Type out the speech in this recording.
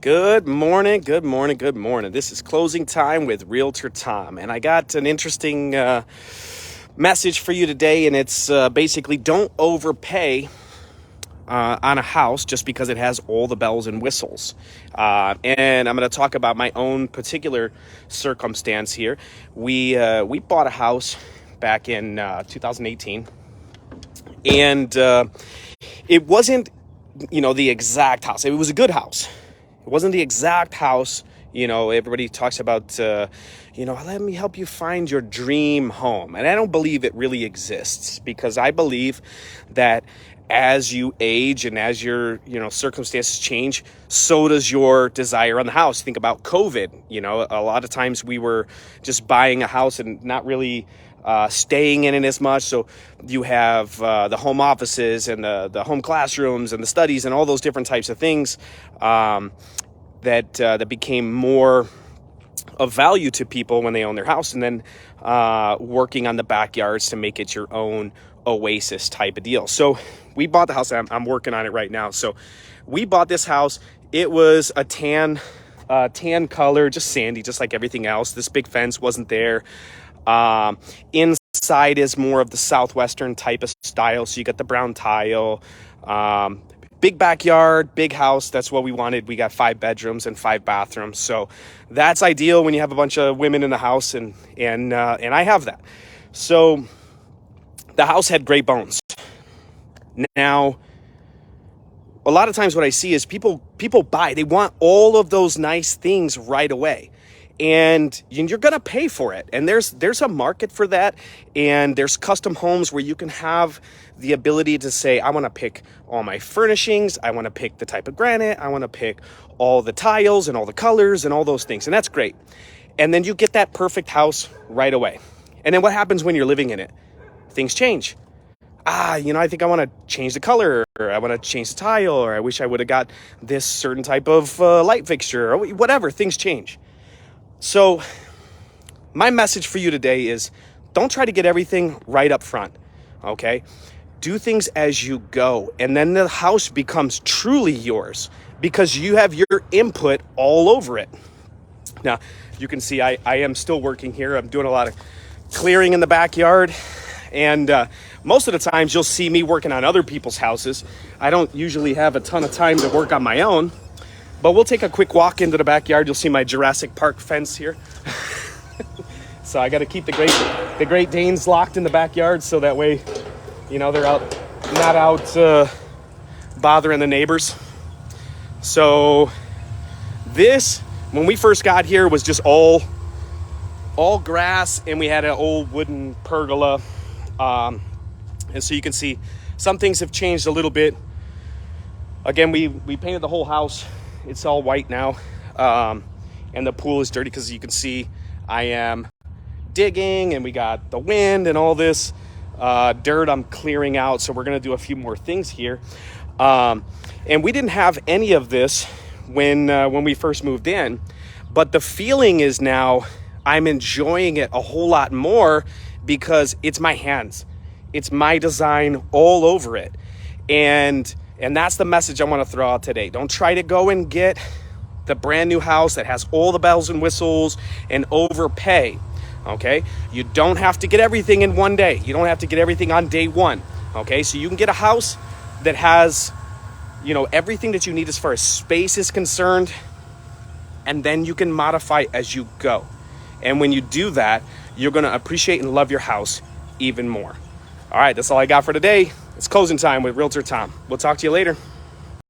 Good morning, good morning, good morning. This is closing time with Realtor Tom, and I got an interesting message for you today, and it's basically don't overpay on a house just because it has all the bells and whistles. And I'm going to talk about my own particular circumstance here. We bought a house back in 2018, and it wasn't, the exact house. It was a good house. It wasn't the exact house. Everybody talks about, let me help you find your dream home. And I don't believe it really exists, because I believe that as you age and as your, circumstances change, so does your desire on the house. Think about COVID. A lot of times we were just buying a house and not really staying in it as much. So you have the home offices and the home classrooms and the studies and all those different types of things that became more of value to people when they own their house, and then working on the backyards to make it your own oasis type of deal. So we bought the house. I'm working on it right now. So we bought this house. It was a tan color, just sandy, just like everything else. This big fence wasn't there. Inside is more of the southwestern type of style. So you got the brown tile, big backyard, big house. That's what we wanted. We got 5 bedrooms and 5 bathrooms. So that's ideal when you have a bunch of women in the house, and I have that. So the house had great bones. Now, a lot of times what I see is people buy, they want all of those nice things right away. And you're going to pay for it. And there's a market for that. And there's custom homes where you can have the ability to say, I want to pick all my furnishings. I want to pick the type of granite. I want to pick all the tiles and all the colors and all those things. And that's great. And then you get that perfect house right away. And then what happens when you're living in it? Things change. I think I want to change the color, or I want to change the tile, or I wish I would have got this certain type of light fixture, or whatever. Things change. So my message for you today is don't try to get everything right up front, okay? Do things as you go, and then the house becomes truly yours because you have your input all over it. Now, you can see I am still working here. I'm doing a lot of clearing in the backyard, and most of the times you'll see me working on other people's houses. I don't usually have a ton of time to work on my own. But we'll take a quick walk into the backyard. You'll see my Jurassic Park fence here. So I got to keep the Great Danes locked in the backyard, so that way, they're not out bothering the neighbors. So this, when we first got here, was just all grass, and we had an old wooden pergola. And so you can see some things have changed a little bit. Again, we painted the whole house. It's all white now, and the pool is dirty because you can see I am digging, and we got the wind and all this dirt I'm clearing out. So we're going to do a few more things here. And we didn't have any of this when we first moved in, but the feeling is now I'm enjoying it a whole lot more because it's my hands. It's my design all over it. And that's the message I want to throw out today. Don't try to go and get the brand new house that has all the bells and whistles and overpay, okay? You don't have to get everything in one day. You don't have to get everything on day one, okay? So you can get a house that has, everything that you need as far as space is concerned, and then you can modify as you go. And when you do that, you're going to appreciate and love your house even more. All right, that's all I got for today. It's closing time with Realtor Tom. We'll talk to you later.